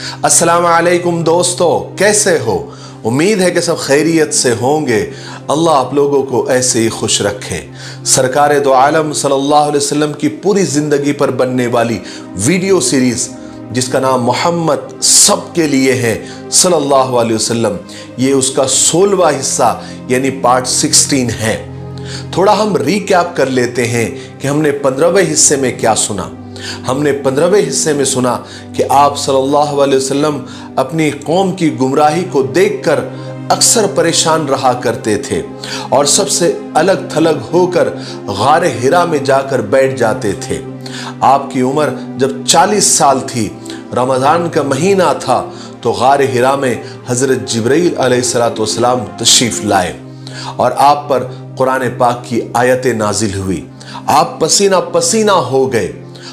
السلام علیکم دوستو، کیسے ہو؟ امید ہے کہ سب خیریت سے ہوں گے۔ اللہ آپ لوگوں کو ایسے ہی خوش رکھیں۔ سرکار دو عالم صلی اللہ علیہ وسلم کی پوری زندگی پر بننے والی ویڈیو سیریز جس کا نام محمد سب کے لیے ہے صلی اللہ علیہ وسلم، یہ اس کا 16واں حصہ یعنی پارٹ 16 ہے۔ تھوڑا ہم ریکیپ کر لیتے ہیں کہ ہم نے 15ویں حصے میں کیا سنا۔ ہم نے 15ویں حصے میں سنا کہ آپ صلی اللہ علیہ وسلم اپنی قوم کی گمراہی کو دیکھ کر اکثر پریشان رہا کرتے تھے اور سب سے الگ تھلگ ہو کر غار حرا میں جا کر بیٹھ جاتے تھے۔ آپ کی عمر جب 40 سال تھی، رمضان کا مہینہ تھا، تو غار حرا میں حضرت جبرائیل علیہ السلام تشریف لائے اور آپ پر قرآن پاک کی آیتیں نازل ہوئی۔ آپ پسینہ پسینہ ہو گئے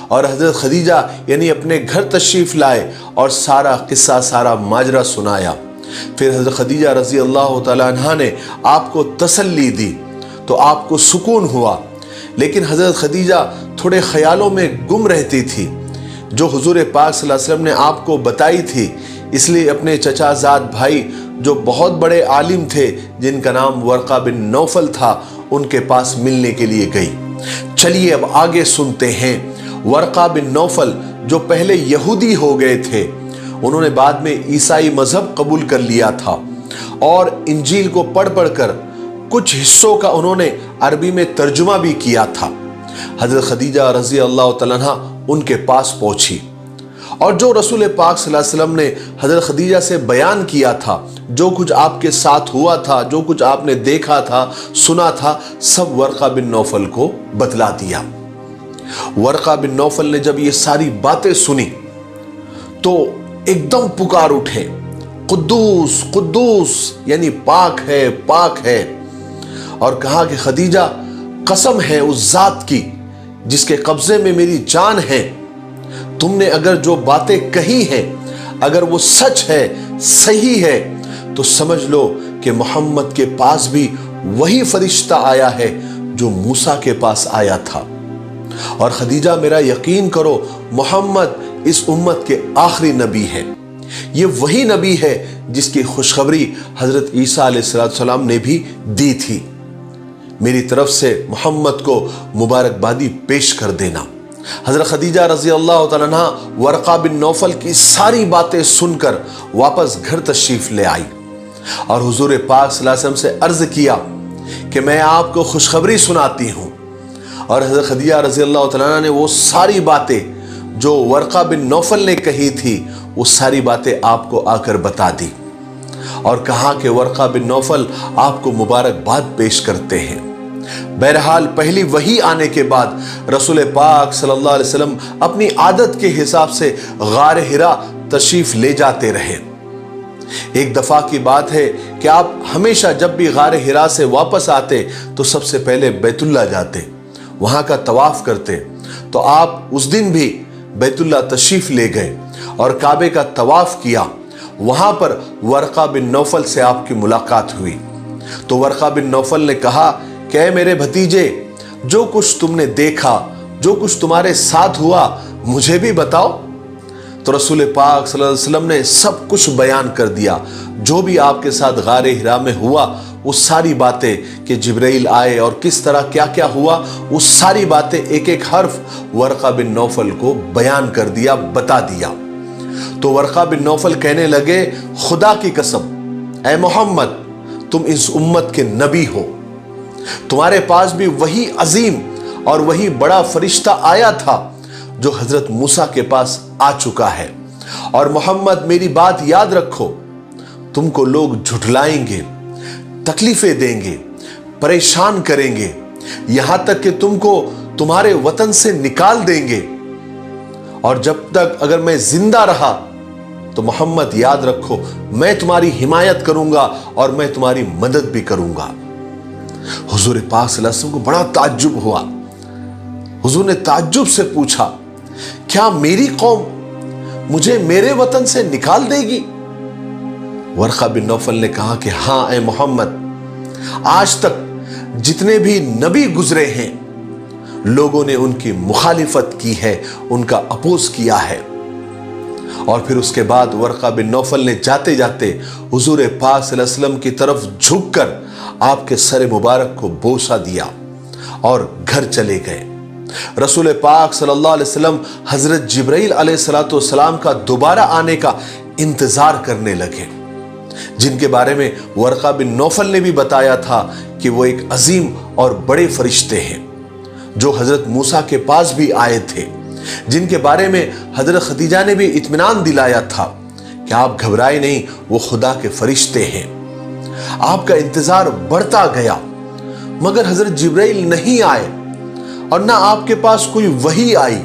اور حضرت خدیجہ یعنی اپنے گھر تشریف لائے اور سارا قصہ، سارا ماجرا سنایا۔ پھر حضرت خدیجہ رضی اللہ تعالیٰ عنہ نے آپ کو تسلی دی تو آپ کو سکون ہوا، لیکن حضرت خدیجہ تھوڑے خیالوں میں گم رہتی تھی جو حضور پاک صلی اللہ علیہ وسلم نے آپ کو بتائی تھی۔ اس لیے اپنے چچا زاد بھائی جو بہت بڑے عالم تھے جن کا نام ورقہ بن نوفل تھا، ان کے پاس ملنے کے لیے گئی۔ چلیے اب آگے سنتے ہیں۔ ورقہ بن نوفل جو پہلے یہودی ہو گئے تھے، انہوں نے بعد میں عیسائی مذہب قبول کر لیا تھا اور انجیل کو پڑھ پڑھ کر کچھ حصوں کا انہوں نے عربی میں ترجمہ بھی کیا تھا۔ حضرت خدیجہ رضی اللہ تعالیٰ عنہ ان کے پاس پہنچی اور جو رسول پاک صلی اللہ علیہ وسلم نے حضرت خدیجہ سے بیان کیا تھا، جو کچھ آپ کے ساتھ ہوا تھا، جو کچھ آپ نے دیکھا تھا، سنا تھا، سب ورقہ بن نوفل کو بتلا دیا۔ ورقہ بن نوفل نے جب یہ ساری باتیں سنی تو ایک دم پکار اٹھے، قدوس قدوس یعنی پاک ہے، پاک ہے، اور کہا کہ خدیجہ قسم ہے اس ذات کی جس کے قبضے میں میری جان ہے، تم نے اگر جو باتیں کہی ہیں اگر وہ سچ ہے، صحیح ہے، تو سمجھ لو کہ محمد کے پاس بھی وہی فرشتہ آیا ہے جو موسیٰ کے پاس آیا تھا، اور خدیجہ میرا یقین کرو محمد اس امت کے آخری نبی ہے۔ یہ وہی نبی ہے جس کی خوشخبری حضرت عیسیٰ علیہ السلام نے بھی دی تھی۔ میری طرف سے محمد کو مبارکبادی پیش کر دینا۔ حضرت خدیجہ رضی اللہ تعالیٰ عنہ ورقہ بن نوفل کی ساری باتیں سن کر واپس گھر تشریف لے آئی اور حضور پاک صلی اللہ علیہ وسلم سے عرض کیا کہ میں آپ کو خوشخبری سناتی ہوں، اور حضرت خدیجہ رضی اللہ تعالیٰ عنہ نے وہ ساری باتیں جو ورقہ بن نوفل نے کہی تھی وہ ساری باتیں آپ کو آ کر بتا دی اور کہا کہ ورقہ بن نوفل آپ کو مبارکباد پیش کرتے ہیں۔ بہرحال پہلی وحی آنے کے بعد رسول پاک صلی اللہ علیہ وسلم اپنی عادت کے حساب سے غار حرا تشریف لے جاتے رہے۔ ایک دفعہ کی بات ہے کہ آپ ہمیشہ جب بھی غار حرا سے واپس آتے تو سب سے پہلے بیت اللہ جاتے، وہاں کا طواف کرتے، تو آپ اس دن بھی بیت اللہ تشریف لے گئے اور کعبے کا طواف کیا۔ وہاں پر ورقہ بن نوفل سے آپ کی ملاقات ہوئی تو ورقہ بن نوفل نے کہا کہ اے میرے بھتیجے، جو کچھ تم نے دیکھا، جو کچھ تمہارے ساتھ ہوا، مجھے بھی بتاؤ۔ تو رسول پاک صلی اللہ علیہ وسلم نے سب کچھ بیان کر دیا، جو بھی آپ کے ساتھ غار حرا میں ہوا، وہ ساری باتیں کہ جبرائیل آئے اور کس طرح کیا کیا ہوا، وہ ساری باتیں ایک ایک حرف ورقہ بن نوفل کو بیان کر دیا، بتا دیا۔ تو ورقہ بن نوفل کہنے لگے، خدا کی قسم اے محمد، تم اس امت کے نبی ہو، تمہارے پاس بھی وہی عظیم اور وہی بڑا فرشتہ آیا تھا جو حضرت موسیٰ کے پاس آ چکا ہے، اور محمد میری بات یاد رکھو، تم کو لوگ جھٹلائیں گے، تکلیفیں دیں گے، پریشان کریں گے، یہاں تک کہ تم کو تمہارے وطن سے نکال دیں گے، اور جب تک اگر میں زندہ رہا تو محمد یاد رکھو میں تمہاری حمایت کروں گا اور میں تمہاری مدد بھی کروں گا۔ حضور پاک صلی اللہ علیہ وسلم کو بڑا تعجب ہوا۔ حضور نے تعجب سے پوچھا، کیا میری قوم مجھے میرے وطن سے نکال دے گی؟ ورقہ بن نوفل نے کہا کہ ہاں اے محمد، آج تک جتنے بھی نبی گزرے ہیں لوگوں نے ان کی مخالفت کی ہے، ان کا اپوز کیا ہے، اور پھر اس کے بعد ورقہ بن نوفل نے جاتے جاتے حضور پاک صلی اللہ علیہ وسلم کی طرف جھک کر آپ کے سر مبارک کو بوسہ دیا اور گھر چلے گئے۔ رسول پاک صلی اللہ علیہ وسلم حضرت جبرائیل علیہ السلام کا دوبارہ آنے کا انتظار کرنے لگے، جن کے بارے میں ورقہ بن نوفل نے بھی بتایا تھا کہ وہ ایک عظیم اور بڑے فرشتے ہیں جو حضرت موسیٰ کے پاس بھی آئے تھے، جن کے بارے میں حضرت خدیجہ نے بھی اطمینان دلایا تھا کہ آپ گھبرائے نہیں، وہ خدا کے فرشتے ہیں۔ آپ کا انتظار بڑھتا گیا مگر حضرت جبرائیل نہیں آئے اور نہ آپ کے پاس کوئی وحی آئی۔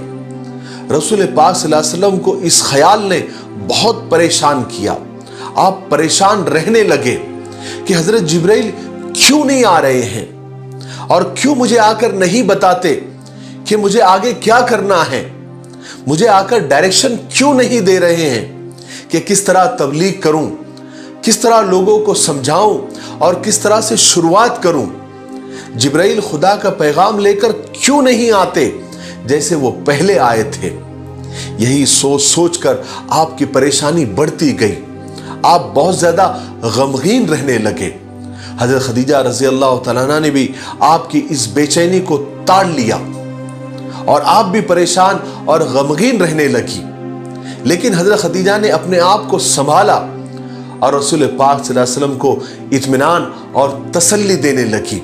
رسول پاک صلی اللہ علیہ وسلم کو اس خیال نے بہت پریشان کیا۔ آپ پریشان رہنے لگے کہ حضرت جبرائیل کیوں نہیں آ رہے ہیں اور کیوں مجھے آ کر نہیں بتاتے کہ مجھے آگے کیا کرنا ہے، مجھے آ کر ڈائریکشن کیوں نہیں دے رہے ہیں کہ کس طرح تبلیغ کروں، کس طرح لوگوں کو سمجھاؤں اور کس طرح سے شروعات کروں۔ جبرائیل خدا کا پیغام لے کر کیوں نہیں آتے جیسے وہ پہلے آئے تھے؟ یہی سوچ سوچ کر آپ کی پریشانی بڑھتی گئی، آپ بہت زیادہ غمگین رہنے لگے۔ حضرت خدیجہ رضی اللہ تعالیٰ عنہ نے بھی آپ کی اس بے چینی کو تاڑ لیا اور آپ بھی پریشان اور غمگین رہنے لگی، لیکن حضرت خدیجہ نے اپنے آپ کو سنبھالا اور رسول پاک صلی اللہ علیہ وسلم کو اطمینان اور تسلی دینے لگی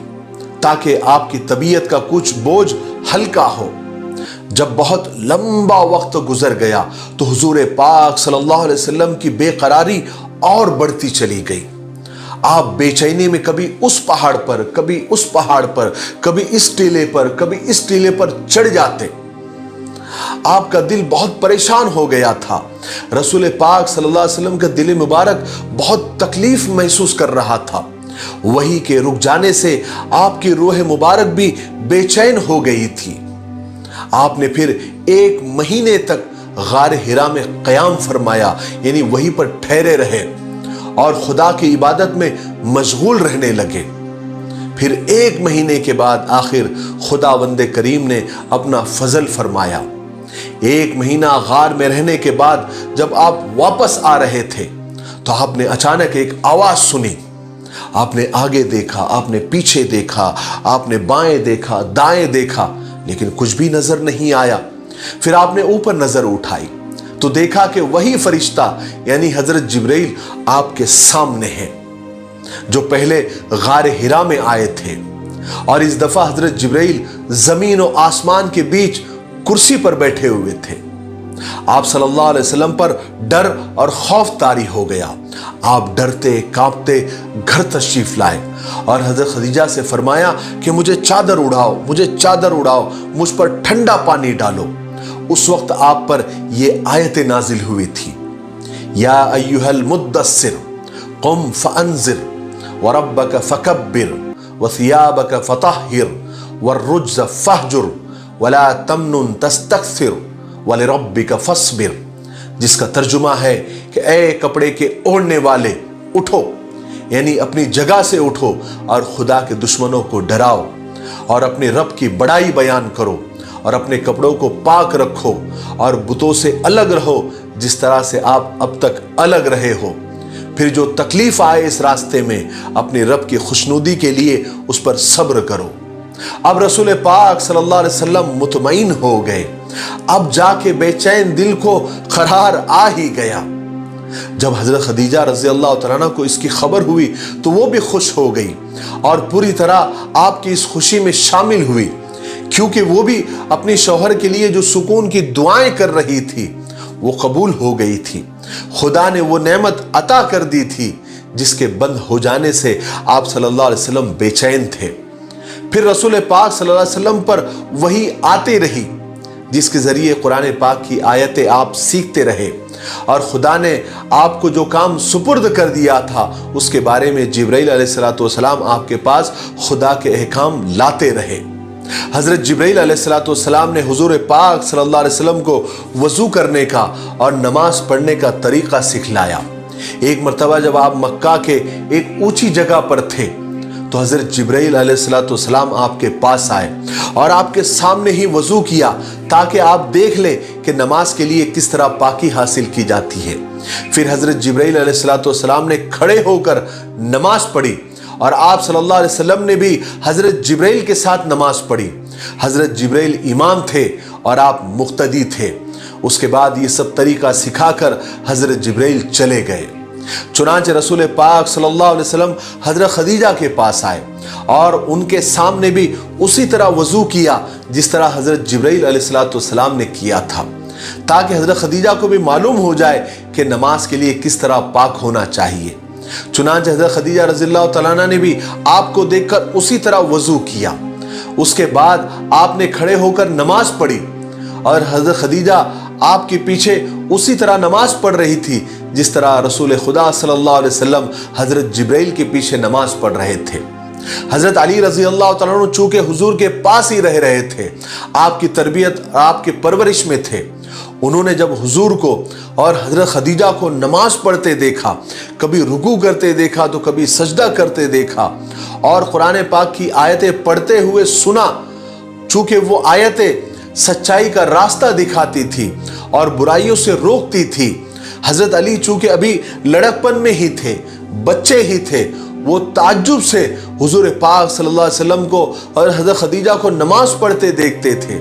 تاکہ آپ کی طبیعت کا کچھ بوجھ ہلکا ہو۔ جب بہت لمبا وقت گزر گیا تو حضور پاک صلی اللہ علیہ وسلم کی بے قراری اور بڑھتی چلی گئی۔ آپ بے چینی میں کبھی اس پہاڑ پر، کبھی اس پہاڑ پر، کبھی اس ٹیلے پر، کبھی اس ٹیلے پر چڑھ جاتے۔ آپ کا دل بہت پریشان ہو گیا تھا۔ رسول پاک صلی اللہ علیہ وسلم کا دل مبارک بہت تکلیف محسوس کر رہا تھا۔ وحی کے رک جانے سے آپ کی روح مبارک بھی بے چین ہو گئی تھی۔ آپ نے پھر 1 مہینے تک غار حرا میں قیام فرمایا، یعنی وہیں پر ٹھہرے رہے اور خدا کی عبادت میں مشغول رہنے لگے۔ پھر 1 مہینے کے بعد آخر خداوند کریم نے اپنا فضل فرمایا۔ 1 مہینہ غار میں رہنے کے بعد جب آپ واپس آ رہے تھے تو آپ نے اچانک ایک آواز سنی۔ آپ نے آگے دیکھا، آپ نے پیچھے دیکھا، آپ نے بائیں دیکھا، دائیں دیکھا، لیکن کچھ بھی نظر نہیں آیا۔ پھر آپ نے اوپر نظر اٹھائی تو دیکھا کہ وہی فرشتہ یعنی حضرت جبرائیل آپ کے سامنے ہیں جو پہلے غار حرا میں آئے تھے، اور اس دفعہ حضرت جبرائیل زمین و آسمان کے بیچ کرسی پر بیٹھے ہوئے تھے۔ آپ صلی اللہ علیہ وسلم پر ڈر اور خوف طاری ہو گیا۔ آپ ڈرتے کانپتے گھر تشریف لائے اور حضرت خدیجہ سے فرمایا کہ مجھے چادر اڑاؤ، مجھے چادر اڑاؤ، مجھ پر ٹھنڈا پانی ڈالو۔ اس وقت آپ پر یہ آیت نازل ہوئی تھی، یا ایھا المدثر قم فانذر وربک فکبر وثیابک فطہر والرجز فہجر ولا تمنن تستکثر وَلِرَبِّكَ فَاصْبِرْ، جس کا ترجمہ ہے کہ اے کپڑے کے اوڑھنے والے اٹھو، یعنی اپنی جگہ سے اٹھو اور خدا کے دشمنوں کو ڈراؤ اور اپنے رب کی بڑائی بیان کرو اور اپنے کپڑوں کو پاک رکھو اور بتوں سے الگ رہو جس طرح سے آپ اب تک الگ رہے ہو۔ پھر جو تکلیف آئے اس راستے میں اپنے رب کی خوشنودی کے لیے اس پر صبر کرو۔ اب رسول پاک صلی اللہ علیہ وسلم مطمئن ہو گئے۔ اب جا کے بے چین دل کو قرار آ ہی گیا۔ جب حضرت خدیجہ رضی اللہ تعالیٰ عنہ کو اس کی خبر ہوئی تو وہ بھی خوش ہو گئی اور پوری طرح آپ کی اس خوشی میں شامل ہوئی، کیونکہ وہ بھی اپنے شوہر کے لیے جو سکون کی دعائیں کر رہی تھی وہ قبول ہو گئی تھی۔ خدا نے وہ نعمت عطا کر دی تھی جس کے بند ہو جانے سے آپ صلی اللہ علیہ وسلم بے چین تھے۔ پھر رسول پاک صلی اللہ علیہ وسلم پر وحی آتے رہی جس کے ذریعے قرآن پاک کی آیتیں آپ سیکھتے رہے، اور خدا نے آپ کو جو کام سپرد کر دیا تھا اس کے بارے میں جبرائیل علیہ السلام آپ کے پاس خدا کے احکام لاتے رہے۔ حضرت جبرائیل علیہ السلام نے حضور پاک صلی اللہ علیہ وسلم کو وضو کرنے کا اور نماز پڑھنے کا طریقہ سکھلایا۔ ایک مرتبہ جب آپ مکہ کے ایک اونچی جگہ پر تھے تو حضرت جبرائیل علیہ السلام آپ کے پاس آئے اور آپ کے سامنے ہی وضو کیا تاکہ آپ دیکھ لیں کہ نماز کے لیے کس طرح پاکی حاصل کی جاتی ہے۔ پھر حضرت جبرائیل علیہ السلام نے کھڑے ہو کر نماز پڑھی اور آپ صلی اللہ علیہ وسلم نے بھی حضرت جبرائیل کے ساتھ نماز پڑھی۔ حضرت جبرائیل امام تھے اور آپ مقتدی تھے۔ اس کے بعد یہ سب طریقہ سکھا کر حضرت جبرائیل چلے گئے۔ چنانچہ رسول پاک صلی اللہ علیہ وسلم حضرت خدیجہ کے پاس آئے اور ان کے سامنے بھی اسی طرح وضو کیا جس طرح حضرت جبرائیل علیہ السلام نے کیا تھا، تاکہ حضرت خدیجہ کو بھی معلوم ہو جائے کہ نماز کے لیے کس طرح پاک ہونا چاہیے۔ چنانچہ حضرت خدیجہ رضی اللہ تعالیٰ عنہ نے بھی آپ کو دیکھ کر اسی طرح وضو کیا۔ اس کے بعد آپ نے کھڑے ہو کر نماز پڑھی اور حضرت خدیجہ آپ کے پیچھے اسی طرح نماز پڑھ رہی تھی جس طرح رسول خدا صلی اللہ علیہ وسلم حضرت جبرائیل کے پیچھے نماز پڑھ رہے تھے۔ حضرت علی رضی اللہ تعالیٰ عنہ چونکہ حضور کے پاس ہی رہ رہے تھے، آپ کی تربیت آپ کے پرورش میں تھے، انہوں نے جب حضور کو اور حضرت خدیجہ کو نماز پڑھتے دیکھا، کبھی رکوع کرتے دیکھا تو کبھی سجدہ کرتے دیکھا، اور قرآن پاک کی آیتیں پڑھتے ہوئے سنا، چونکہ وہ آیتیں سچائی کا راستہ دکھاتی تھی اور برائیوں سے روکتی تھی۔ حضرت علی چونکہ ابھی لڑکپن میں ہی تھے، بچے ہی تھے، وہ تعجب سے حضور پاک صلی اللہ علیہ وسلم کو اور حضرت خدیجہ کو نماز پڑھتے دیکھتے تھے۔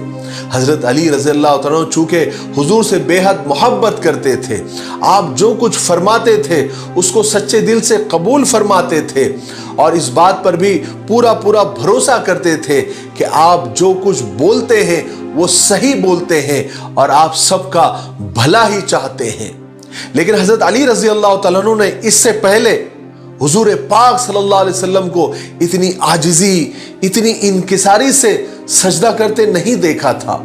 حضرت علی رضی اللہ تعالیٰ عنہ چونکہ حضور سے بے حد محبت کرتے تھے، آپ جو کچھ فرماتے تھے اس کو سچے دل سے قبول فرماتے تھے اور اس بات پر بھی پورا بھروسہ کرتے تھے کہ آپ جو کچھ بولتے ہیں وہ صحیح بولتے ہیں اور آپ سب کا بھلا ہی چاہتے ہیں۔ لیکن حضرت علی رضی اللہ تعالیٰ عنہ نے اس سے پہلے حضور پاک صلی اللہ علیہ وسلم کو اتنی عاجزی، اتنی انکساری سے سجدہ کرتے نہیں دیکھا تھا،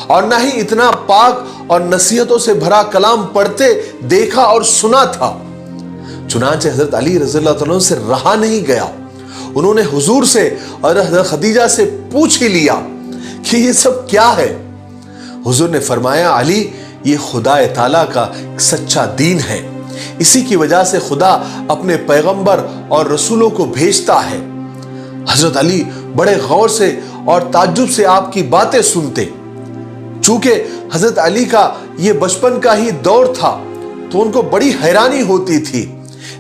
اور نہ ہی اتنا پاک اور نصیحتوں سے بھرا کلام پڑھتے دیکھا اور سنا تھا۔ چنانچہ حضرت علی رضی اللہ تعالیٰ عنہ سے رہا نہیں گیا، انہوں نے حضور سے اور حضرت خدیجہ سے پوچھ ہی لیا کہ یہ سب کیا ہے۔ حضور نے فرمایا، علی، یہ خدا تعالیٰ کا سچا دین ہے، اسی کی وجہ سے خدا اپنے پیغمبر اور رسولوں کو بھیجتا ہے۔ حضرت علی بڑے غور سے اور تعجب سے آپ کی باتیں سنتے۔ چونکہ حضرت علی کا یہ بچپن کا ہی دور تھا تو ان کو بڑی حیرانی ہوتی تھی،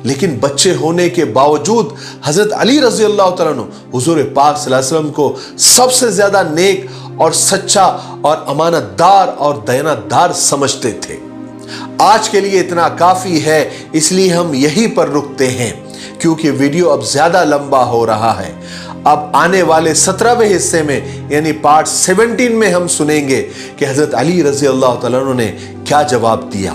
لیکن بچے ہونے کے باوجود حضرت علی رضی اللہ تعالیٰ عنہ حضور پاک صلی اللہ علیہ وسلم کو سب سے زیادہ نیک اور سچا اور امانت دار اور دیانت دار سمجھتے تھے۔ آج کے لیے اتنا کافی ہے، اس لیے ہم یہیں پر رکتے ہیں کیونکہ ویڈیو اب زیادہ لمبا ہو رہا ہے۔ اب آنے والے 17ویں حصے میں یعنی پارٹ 17 میں ہم سنیں گے کہ حضرت علی رضی اللہ تعالیٰ عنہ نے کیا جواب دیا،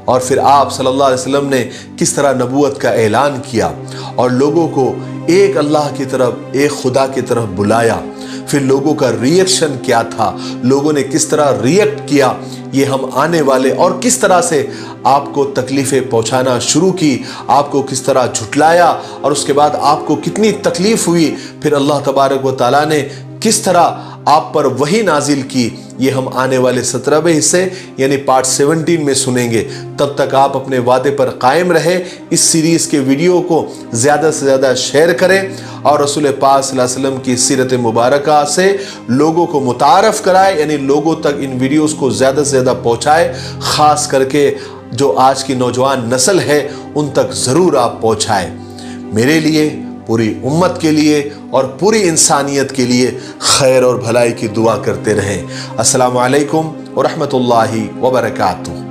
اور پھر آپ صلی اللہ علیہ وسلم نے کس طرح نبوت کا اعلان کیا اور لوگوں کو ایک اللہ کی طرف، ایک خدا کی طرف بلایا۔ پھر لوگوں کا ریئیکشن کیا تھا، لوگوں نے کس طرح ریئیکٹ کیا، یہ ہم آنے والے، اور کس طرح سے آپ کو تکلیفیں پہنچانا شروع کی، آپ کو کس طرح جھٹلایا، اور اس کے بعد آپ کو کتنی تکلیف ہوئی، پھر اللہ تبارک و تعالیٰ نے کس طرح آپ پر وحی نازل کی، یہ ہم آنے والے 17ویں حصے یعنی پارٹ 17 میں سنیں گے۔ تب تک آپ اپنے وعدے پر قائم رہے، اس سیریز کے ویڈیو کو زیادہ سے زیادہ شیئر کریں اور رسول پاک صلی اللہ علیہ وسلم کی سیرت مبارکہ سے لوگوں کو متعارف کرائے، یعنی لوگوں تک ان ویڈیوز کو زیادہ سے زیادہ پہنچائے، خاص کر کے جو آج کی نوجوان نسل ہے ان تک ضرور آپ پہنچائیں۔ میرے لیے، پوری امت کے لیے اور پوری انسانیت کے لیے خیر اور بھلائی کی دعا کرتے رہیں۔ السلام علیکم ورحمۃ اللہ وبرکاتہ۔